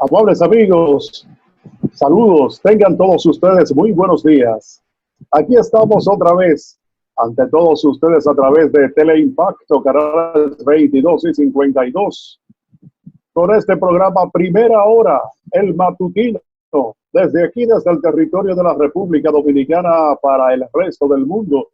Amables amigos, saludos, tengan todos ustedes muy buenos días. Aquí estamos otra vez ante todos ustedes a través de Teleimpacto, canales 22 y 52, con este programa Primera Hora, el matutino, desde aquí, desde el territorio de la República Dominicana para el resto del mundo.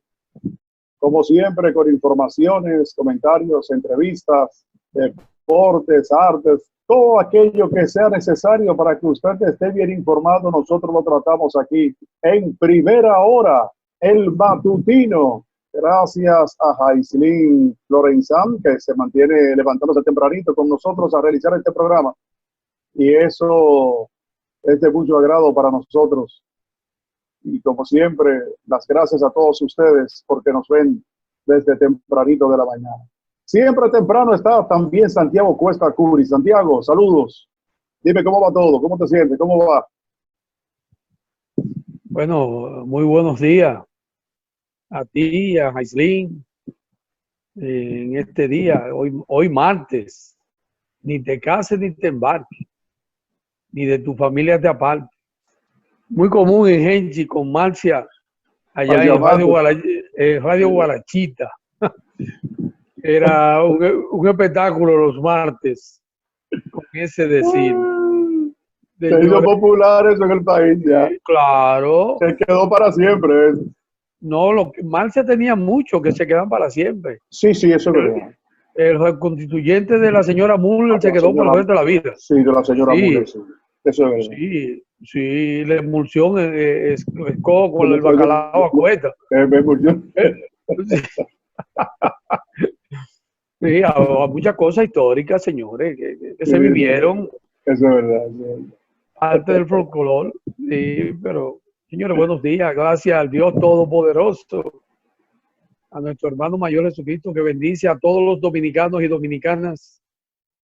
Como siempre, con informaciones, comentarios, entrevistas, deportes, artes, todo aquello que sea necesario para que usted esté bien informado, nosotros lo tratamos aquí en Primera Hora, el matutino. Gracias a Jaislin Lorenzán, que se mantiene levantándose tempranito con nosotros a realizar este programa. Y eso es de mucho agrado para nosotros. Y como siempre, las gracias a todos ustedes porque nos ven desde tempranito de la mañana. Siempre temprano está también Santiago Cuesta Curi. Santiago, saludos. Dime cómo va todo, cómo te sientes, cómo va. Bueno, muy buenos días a ti, a Jaislin, en este día, hoy martes. Ni te cases ni te embarques, ni de tu familia te aparte. Muy común en Genchi con Marcia, allá en Radio Guarachita. Era un espectáculo los martes, con ese decir. Se hizo popular eso en el país ya. Claro. Se quedó para siempre eso. No, Marcia tenía mucho que se quedan para siempre. Sí, eso es verdad. El constituyente de la señora Müller se quedó por el resto de la vida. Sí, de la señora Müller, sí. Eso es verdad. Sí, la emulsión es con el bacalao a cuesta. Sí, a muchas cosas históricas, señores, que se vivieron. Eso es verdad. Parte del folclore. Sí, pero, señores, buenos días. Gracias al Dios Todopoderoso, a nuestro hermano mayor Jesucristo, que bendice a todos los dominicanos y dominicanas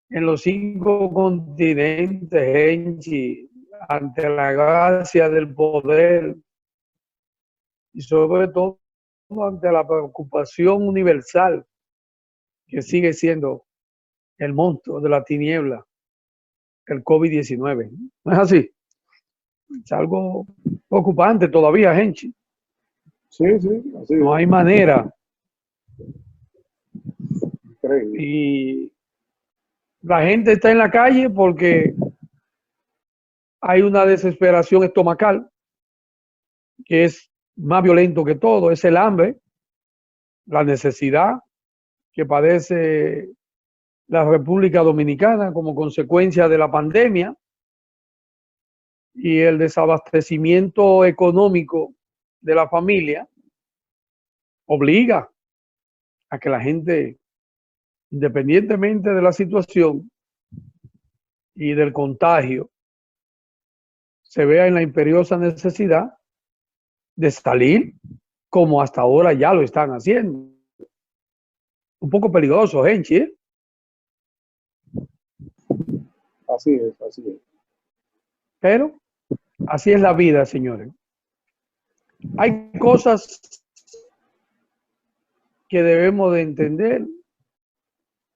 en los 5 continentes, Genchi, ante la gracia del poder y sobre todo ante la preocupación universal que sigue siendo el monstruo de la tiniebla, el COVID-19. ¿No es así? Es algo preocupante todavía, Genchi. Sí, así no es. Hay manera. Increíble. Y la gente está en la calle porque hay una desesperación estomacal que es más violento que todo. Es el hambre, la necesidad que padece la República Dominicana como consecuencia de la pandemia y el desabastecimiento económico de la familia obliga a que la gente, independientemente de la situación y del contagio, se vea en la imperiosa necesidad de salir como hasta ahora ya lo están haciendo. Un poco peligroso, Genchi, ¿eh? Así es. Pero así es la vida, señores. Hay cosas que debemos de entender.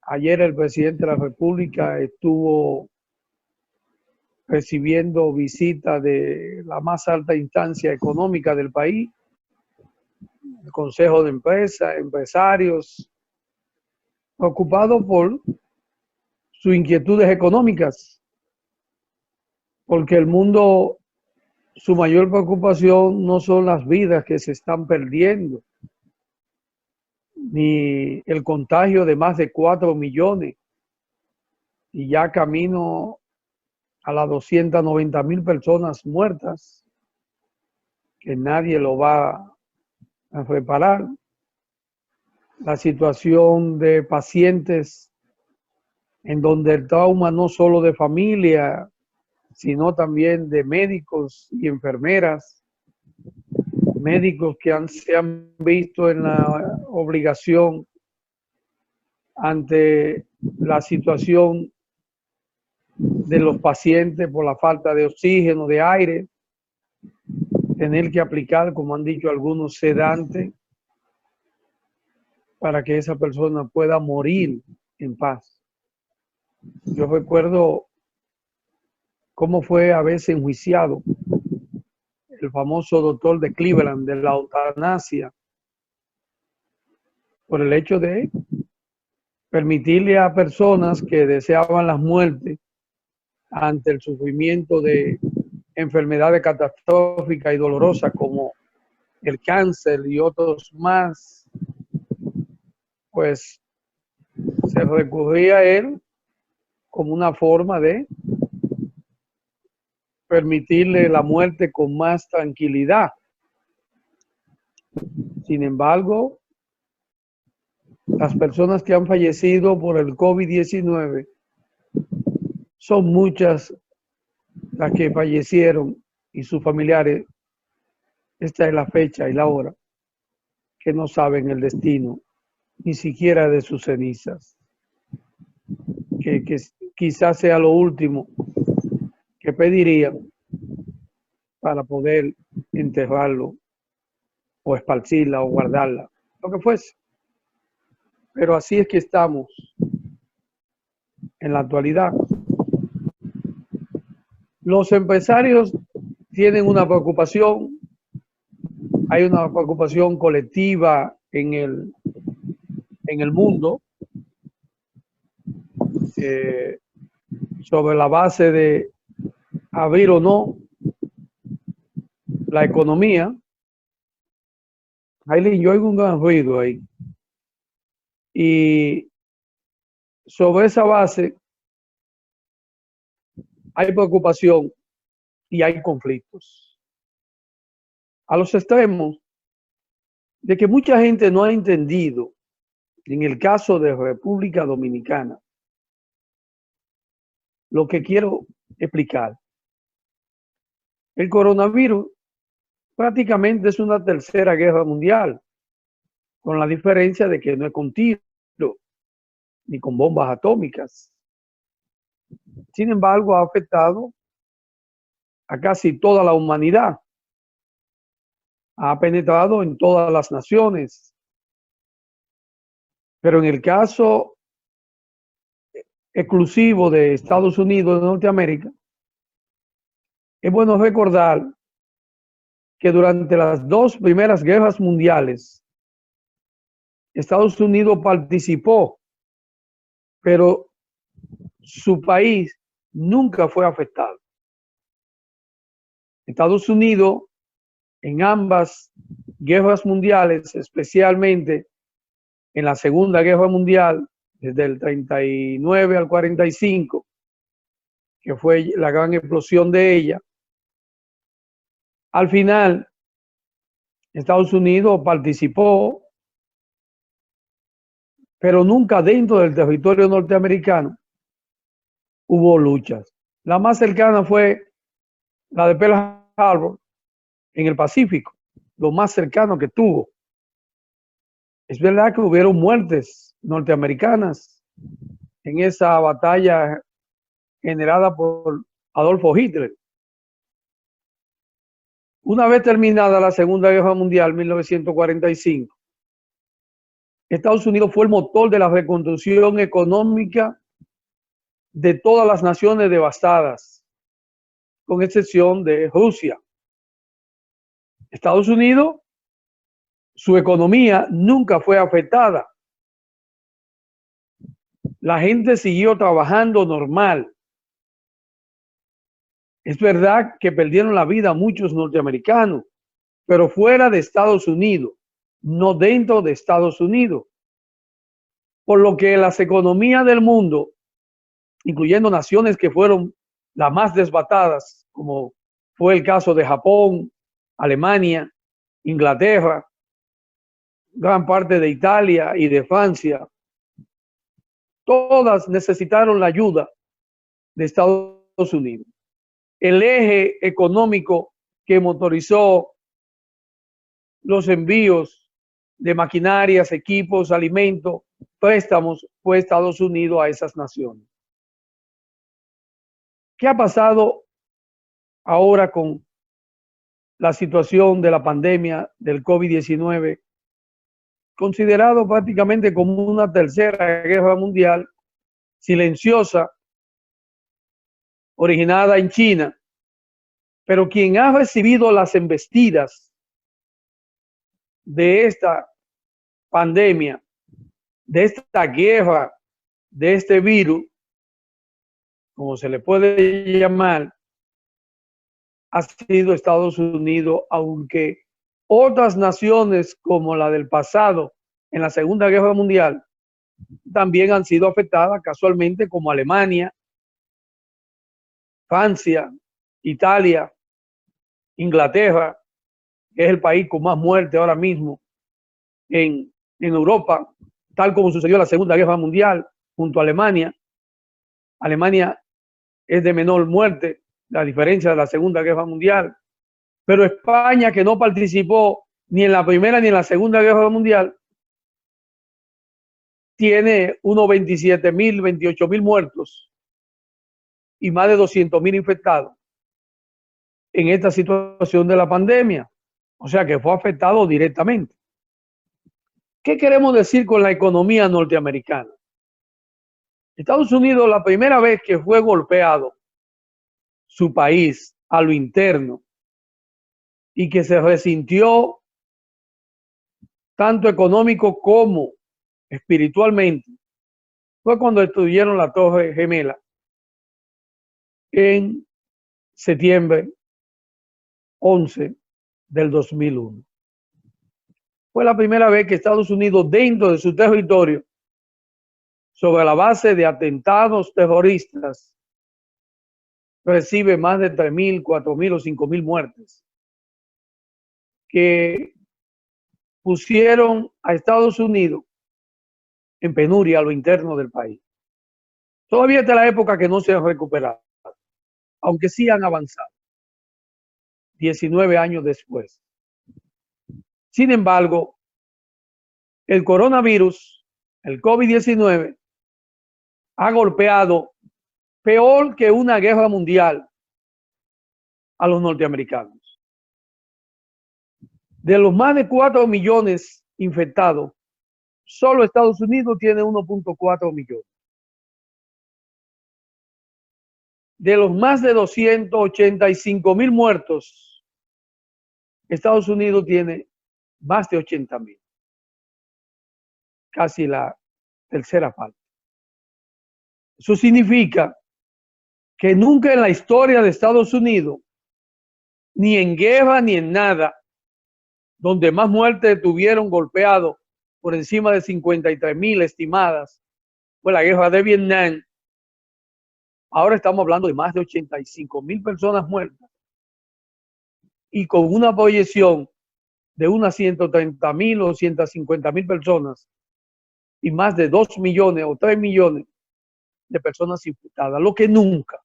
Ayer el presidente de la República estuvo recibiendo visita de la más alta instancia económica del país, el Consejo de Empresas, empresarios, preocupados por sus inquietudes económicas, porque el mundo, su mayor preocupación no son las vidas que se están perdiendo, ni el contagio de más de 4 millones y ya camino a las 290,000 personas muertas, que nadie lo va a reparar. La situación de pacientes en donde el trauma no solo de familia, sino también de médicos y enfermeras, médicos que se han visto en la obligación ante la situación de los pacientes por la falta de oxígeno, de aire, tener que aplicar, como han dicho algunos, sedante para que esa persona pueda morir en paz. Yo recuerdo cómo fue a veces enjuiciado el famoso doctor de Cleveland de la eutanasia por el hecho de permitirle a personas que deseaban la muerte ante el sufrimiento de enfermedades catastróficas y dolorosas como el cáncer y otros más, pues se recurría a él como una forma de permitirle la muerte con más tranquilidad. Sin embargo, las personas que han fallecido por el COVID-19 son muchas las que fallecieron y sus familiares, esta es la fecha y la hora, que no saben el destino, ni siquiera de sus cenizas. Que quizás sea lo último que pedirían para poder enterrarlo o esparcirla o guardarla, lo que fuese. Pero así es que estamos en la actualidad. Los empresarios tienen una preocupación, hay una preocupación colectiva en el mundo sobre la base de abrir o no la economía. Aileen, yo oigo un gran ruido ahí. Y sobre esa base hay preocupación y hay conflictos. A los extremos de que mucha gente no ha entendido, en el caso de República Dominicana, lo que quiero explicar. El coronavirus prácticamente es una tercera guerra mundial, con la diferencia de que no es con tiro ni con bombas atómicas. Sin embargo, ha afectado a casi toda la humanidad. Ha penetrado en todas las naciones. Pero en el caso exclusivo de Estados Unidos de Norteamérica, es bueno recordar que durante las dos primeras guerras mundiales, Estados Unidos participó, pero su país nunca fue afectado. Estados Unidos, en ambas guerras mundiales, especialmente en la Segunda Guerra Mundial, desde el 39 al 45, que fue la gran explosión de ella, al final Estados Unidos participó, pero nunca dentro del territorio norteamericano hubo luchas. La más cercana fue la de Pearl Harbor en el Pacífico, lo más cercano que tuvo. Es verdad que hubieron muertes norteamericanas en esa batalla generada por Adolfo Hitler. Una vez terminada la Segunda Guerra Mundial, 1945, Estados Unidos fue el motor de la reconstrucción económica de todas las naciones devastadas, con excepción de Rusia. Estados Unidos, su economía nunca fue afectada. La gente siguió trabajando normal. Es verdad que perdieron la vida muchos norteamericanos, pero fuera de Estados Unidos, no dentro de Estados Unidos. Por lo que las economías del mundo, incluyendo naciones que fueron las más devastadas, como fue el caso de Japón, Alemania, Inglaterra, gran parte de Italia y de Francia, todas necesitaron la ayuda de Estados Unidos. El eje económico que motorizó los envíos de maquinarias, equipos, alimentos, préstamos, fue Estados Unidos a esas naciones. ¿Qué ha pasado ahora con la situación de la pandemia del COVID-19, considerado prácticamente como una tercera guerra mundial, silenciosa originada en China, pero quien ha recibido las embestidas de esta pandemia, de esta guerra, de este virus, como se le puede llamar, ha sido Estados Unidos, aunque otras naciones como la del pasado en la Segunda Guerra Mundial también han sido afectadas casualmente, como Alemania, Francia, Italia, Inglaterra, que es el país con más muerte ahora mismo en Europa, tal como sucedió en la Segunda Guerra Mundial junto a Alemania. Alemania es de menor muerte, la diferencia de la Segunda Guerra Mundial, pero España, que no participó ni en la Primera ni en la Segunda Guerra Mundial, tiene unos 27.000, 28.000 muertos y más de 200.000 infectados en esta situación de la pandemia. O sea que fue afectado directamente. ¿Qué queremos decir con la economía norteamericana? Estados Unidos, la primera vez que fue golpeado su país a lo interno y que se resintió tanto económico como espiritualmente, fue cuando destruyeron la Torre Gemela en septiembre 11 del 2001. Fue la primera vez que Estados Unidos, dentro de su territorio, sobre la base de atentados terroristas, recibe más de 3.000, 4.000 o 5.000 muertes, que pusieron a Estados Unidos en penuria a lo interno del país. Todavía está la época que no se ha recuperado, aunque sí han avanzado 19 años después. Sin embargo, el coronavirus, el COVID-19, ha golpeado peor que una guerra mundial a los norteamericanos. De los más de 4 millones infectados, solo Estados Unidos tiene 1.4 millones. De los más de 285.000 muertos, Estados Unidos tiene más de 80.000. Casi la tercera parte. Eso significa que nunca en la historia de Estados Unidos, ni en guerra ni en nada, donde más muertes tuvieron golpeados por encima de 53.000 estimadas, fue la guerra de Vietnam. Ahora estamos hablando de más de 85.000 personas muertas y con una proyección de unas 130.000 o 150.000 personas y más de 2 millones o 3 millones de personas infectadas, lo que nunca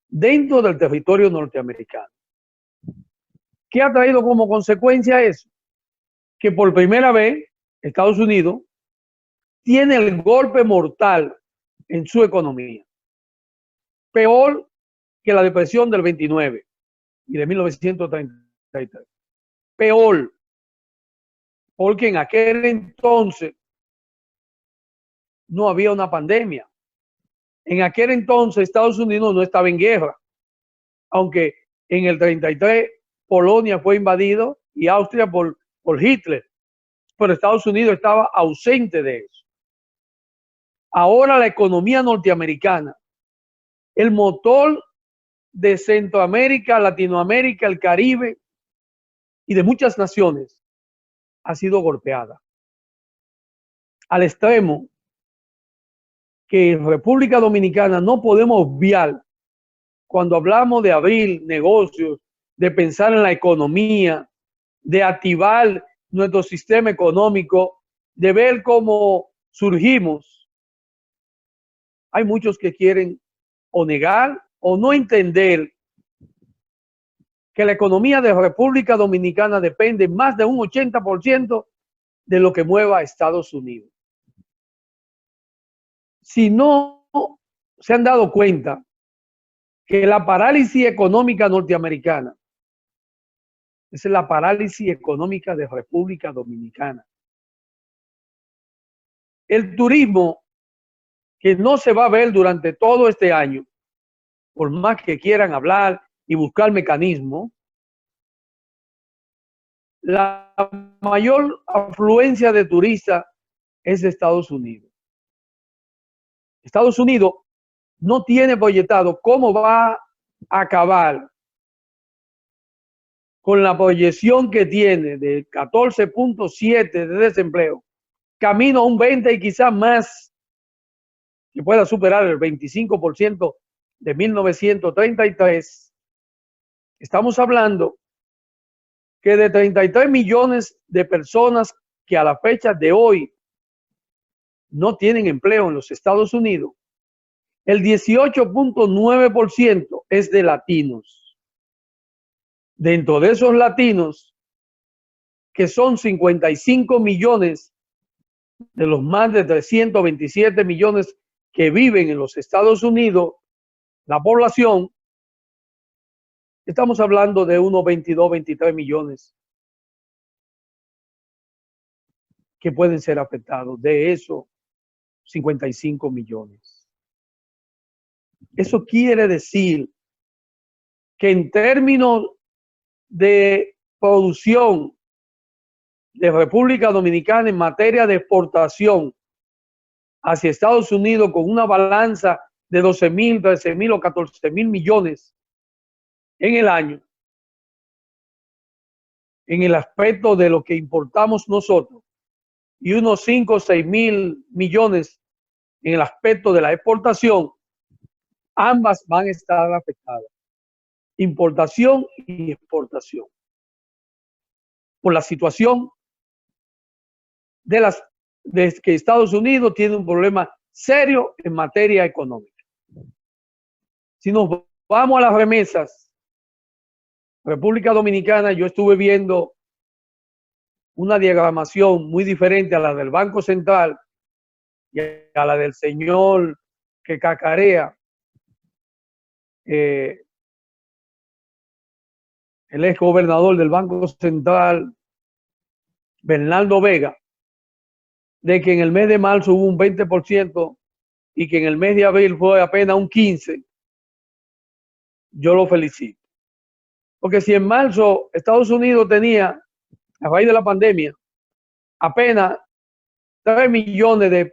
dentro del territorio norteamericano. ¿Qué ha traído como consecuencia eso? Que por primera vez Estados Unidos tiene el golpe mortal en su economía, peor que la depresión del 29 y de 1933. Peor, porque en aquel entonces no había una pandemia. En aquel entonces Estados Unidos no estaba en guerra, aunque en el 33 Polonia fue invadido y Austria por Hitler, pero Estados Unidos estaba ausente de eso. Ahora la economía norteamericana, el motor de Centroamérica, Latinoamérica, el Caribe y de muchas naciones, ha sido golpeada al extremo que en República Dominicana no podemos obviar cuando hablamos de abrir negocios, de pensar en la economía, de activar nuestro sistema económico, de ver cómo surgimos. Hay muchos que quieren o negar o no entender que la economía de República Dominicana depende más de un 80% de lo que mueva a Estados Unidos. Si no se han dado cuenta que la parálisis económica norteamericana es la parálisis económica de República Dominicana. El turismo, que no se va a ver durante todo este año, por más que quieran hablar y buscar mecanismos, la mayor afluencia de turistas es de Estados Unidos. Estados Unidos no tiene proyectado cómo va a acabar con la proyección que tiene de 14.7 de desempleo, camino a un 20 y quizás más, que pueda superar el 25% de 1933. Estamos hablando que de 33 millones de personas que a la fecha de hoy no tienen empleo en los Estados Unidos, el 18.9% es de latinos. Dentro de esos latinos, que son 55 millones de los más de 327 millones que viven en los Estados Unidos, la población, estamos hablando de unos 22, 23 millones que pueden ser afectados. De esos 55 millones. Eso quiere decir que en términos de producción de República Dominicana en materia de exportación hacia Estados Unidos con una balanza de 12.000, 13.000 o 14.000 millones en el año, en el aspecto de lo que importamos nosotros, y unos 5 o 6.000 millones en el aspecto de la exportación, ambas van a estar afectadas, importación y exportación, por la situación de que Estados Unidos tiene un problema serio en materia económica. Si nos vamos a las remesas, República Dominicana, yo estuve viendo una diagramación muy diferente a la del Banco Central y a la del señor que cacarea, el ex gobernador del Banco Central, Bernardo Vega, de que en el mes de marzo hubo un 20% y que en el mes de abril fue apenas un 15%, yo lo felicito. Porque si en marzo Estados Unidos tenía, a raíz de la pandemia, apenas 3 millones de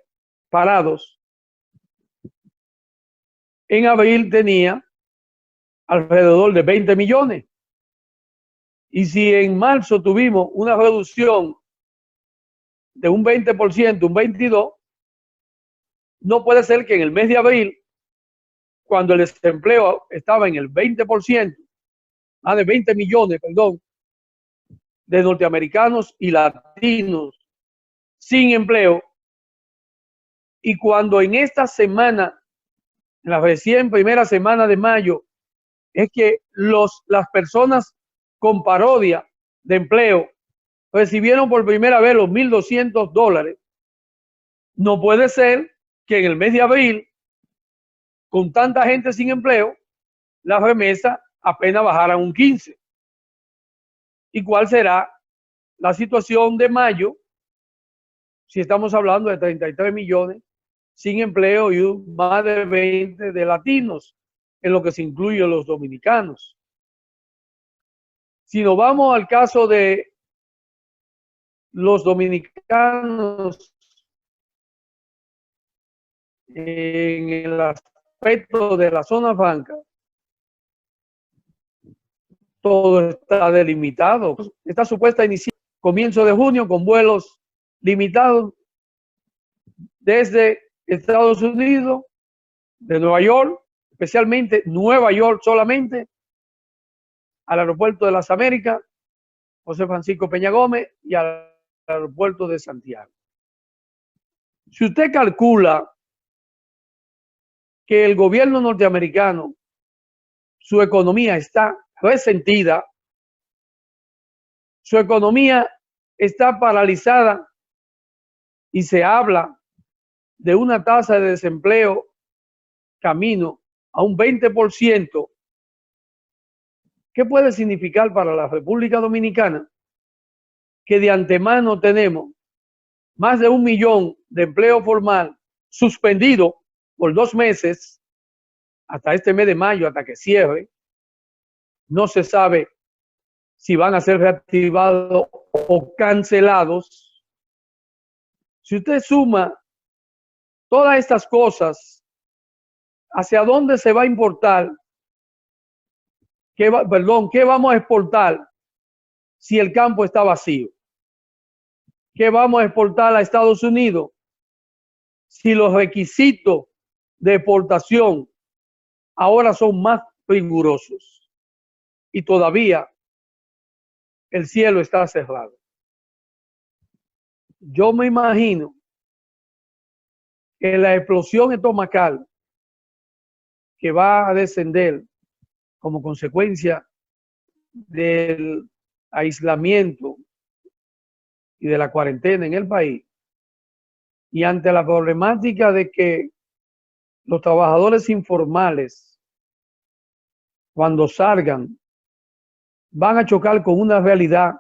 parados, en abril tenía alrededor de 20 millones. Y si en marzo tuvimos una reducción de un 20%, un 22%, no puede ser que en el mes de abril, cuando el desempleo estaba en el 20%, más de 20 millones, perdón, de norteamericanos y latinos sin empleo, y cuando en esta semana, en la recién primera semana de mayo, es que las personas con parodia de empleo recibieron por primera vez los $1,200, no puede ser que en el mes de abril, con tanta gente sin empleo, las remesas apenas bajaran un 15%. ¿Y cuál será la situación de mayo si estamos hablando de 33 millones sin empleo y más de 20 de latinos, en lo que se incluye los dominicanos? Si nos vamos al caso de los dominicanos en el aspecto de la zona franca, todo está delimitado. Está supuesta a iniciar comienzo de junio con vuelos limitados desde Estados Unidos, de Nueva York, especialmente Nueva York solamente, al aeropuerto de las Américas, José Francisco Peña Gómez, y al aeropuerto de Santiago. Si usted calcula que el gobierno norteamericano, su economía está resentida, su economía está paralizada y se habla de una tasa de desempleo camino a un 20%, ¿qué puede significar para la República Dominicana? Que de antemano tenemos más de 1 millón de empleo formal suspendido por 2 meses, hasta este mes de mayo, hasta que cierre. No se sabe si van a ser reactivados o cancelados. Si usted suma todas estas cosas, ¿hacia dónde se va a importar? ¿Qué vamos a exportar si el campo está vacío? ¿Qué vamos a exportar a Estados Unidos si los requisitos de exportación ahora son más rigurosos y todavía el cielo está cerrado? Yo me imagino que la explosión estomacal que va a descender como consecuencia del aislamiento y de la cuarentena en el país, y ante la problemática de que los trabajadores informales, cuando salgan, van a chocar con una realidad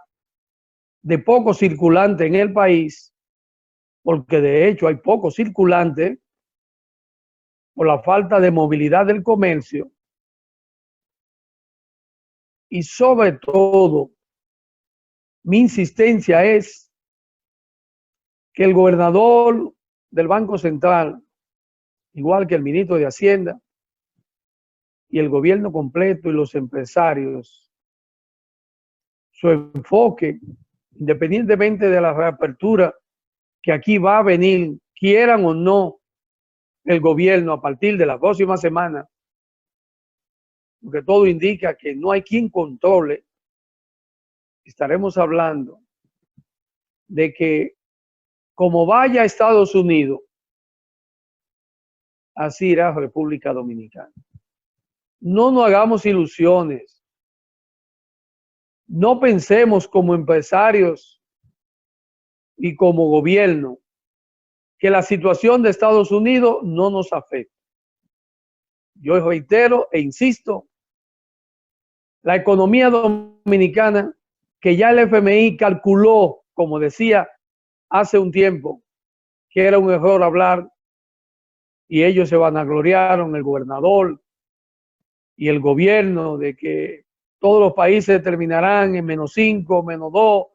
de poco circulante en el país, porque de hecho hay poco circulante por la falta de movilidad del comercio, y sobre todo mi insistencia es que el gobernador del Banco Central, igual que el ministro de Hacienda y el gobierno completo y los empresarios, su enfoque, independientemente de la reapertura que aquí va a venir, quieran o no el gobierno a partir de la próxima semana, porque todo indica que no hay quien controle, estaremos hablando de que como vaya a Estados Unidos, así irá a República Dominicana. No nos hagamos ilusiones. No pensemos como empresarios y como gobierno que la situación de Estados Unidos no nos afecta. Yo reitero e insisto, la economía dominicana, que ya el FMI calculó, como decía hace un tiempo, que era un error hablar, y ellos se vanagloriaron, el gobernador y el gobierno, de que todos los países terminarán en -5, -2,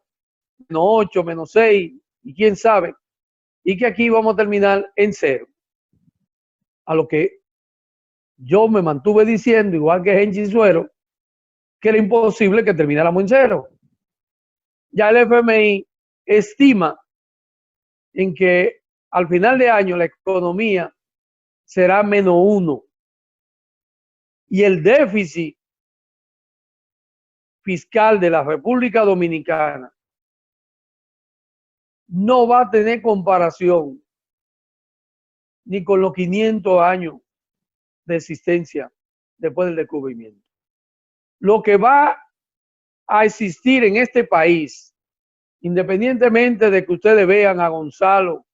-8, -6, y quién sabe, y que aquí vamos a terminar en 0. A lo que yo me mantuve diciendo, igual que Genchi Suero, que era imposible que termináramos en 0. Ya el FMI estima en que al final de año la economía será -1 y el déficit fiscal de la República Dominicana no va a tener comparación ni con los 500 años de existencia después del descubrimiento. Lo que va a existir en este país, independientemente de que ustedes vean a Gonzalo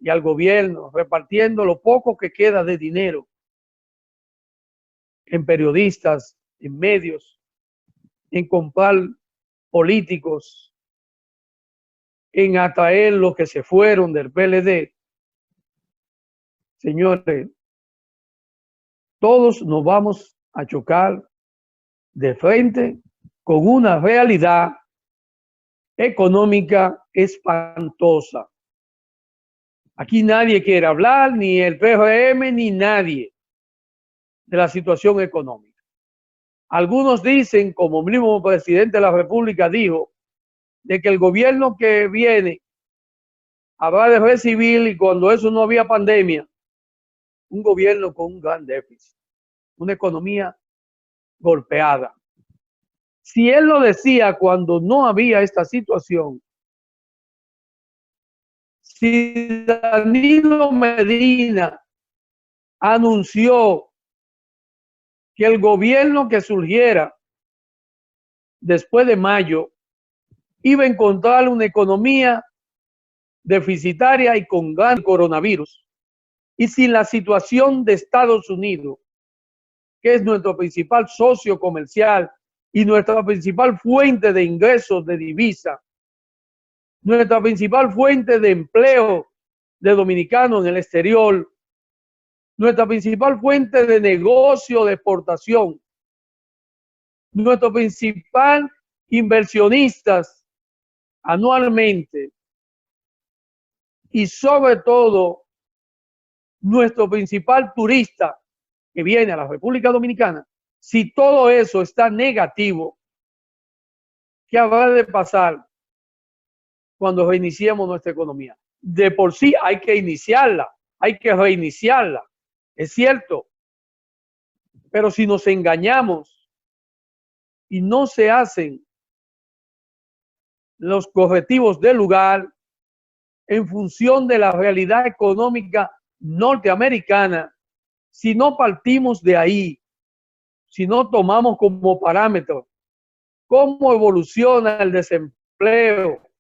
y al gobierno repartiendo lo poco que queda de dinero en periodistas, en medios, en comprar políticos, en atraer los que se fueron del PLD. Señores, todos nos vamos a chocar de frente con una realidad económica espantosa. Aquí nadie quiere hablar, ni el PRM, ni nadie, de la situación económica. Algunos dicen, como el mismo presidente de la República dijo, de que el gobierno que viene habrá de recibir, y cuando eso no había pandemia, un gobierno con un gran déficit, una economía golpeada. Si él lo decía cuando no había esta situación, si Danilo Medina anunció que el gobierno que surgiera después de mayo iba a encontrar una economía deficitaria y con gran coronavirus, y sin la situación de Estados Unidos, que es nuestro principal socio comercial y nuestra principal fuente de ingresos de divisa, nuestra principal fuente de empleo de dominicanos en el exterior, nuestra principal fuente de negocio de exportación, nuestro principal inversionistas anualmente y sobre todo nuestro principal turista que viene a la República Dominicana. Si todo eso está negativo, ¿qué habrá de pasar cuando reiniciemos nuestra economía? De por sí hay que iniciarla, hay que reiniciarla, es cierto. Pero si nos engañamos y no se hacen los correctivos del lugar en función de la realidad económica norteamericana, si no partimos de ahí, si no tomamos como parámetro cómo evoluciona el desempleo,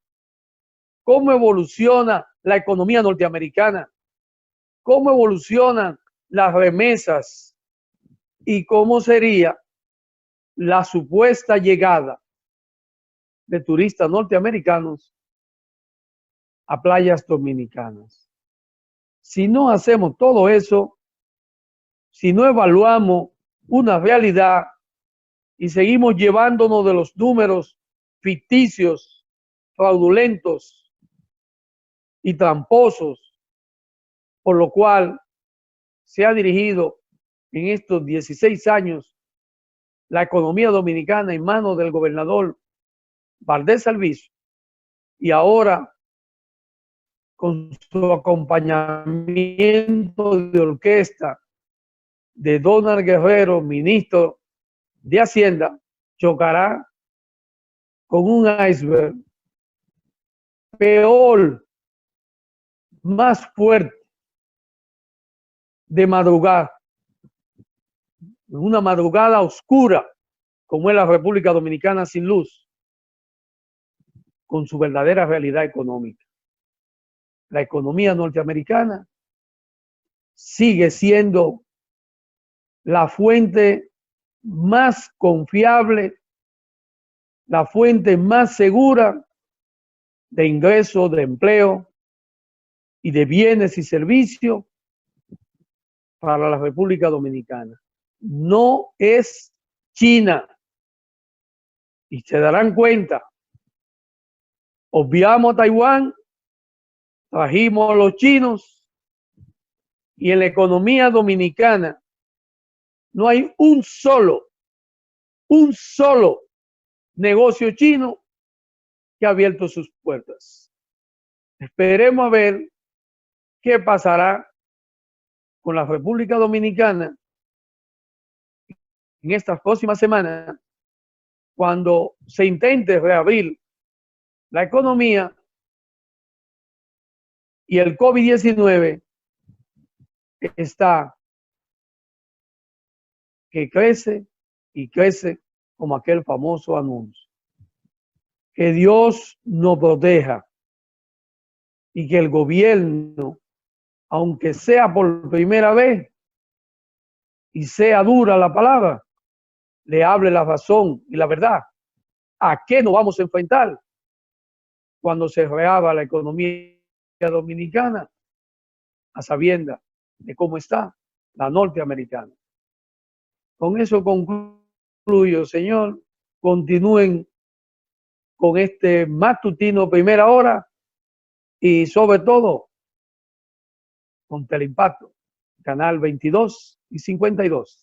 cómo evoluciona la economía norteamericana, cómo evolucionan las remesas y cómo sería la supuesta llegada de turistas norteamericanos a playas dominicanas. Si no hacemos todo eso, si no evaluamos una realidad y seguimos llevándonos de los números ficticios, fraudulentos y tramposos, por lo cual se ha dirigido en estos 16 años la economía dominicana en manos del gobernador Valdés Alviso, y ahora con su acompañamiento de orquesta de Donald Guerrero, ministro de Hacienda, chocará con un iceberg peor, más fuerte, de madrugada, una madrugada oscura, como es la República Dominicana sin luz, con su verdadera realidad económica. La economía norteamericana sigue siendo la fuente más confiable, la fuente más segura de ingresos, de empleo y de bienes y servicios para la República Dominicana. No es China. Y se darán cuenta, obviamos a Taiwán, trajimos a los chinos, y en la economía dominicana no hay un solo negocio chino que ha abierto sus puertas. Esperemos a ver qué pasará con la República Dominicana en estas próximas semanas, cuando se intente reabrir la economía y el COVID-19 está que crece y crece, como aquel famoso anuncio. Que Dios nos proteja y que el gobierno, aunque sea por primera vez y sea dura la palabra, le hable la razón y la verdad. ¿A qué nos vamos a enfrentar cuando se reabra la economía dominicana? A sabiendas de cómo está la norteamericana. Con eso concluyo, señor. Continúen con este matutino Primera Hora y sobre todo con Teleimpacto, canal 22 y 52.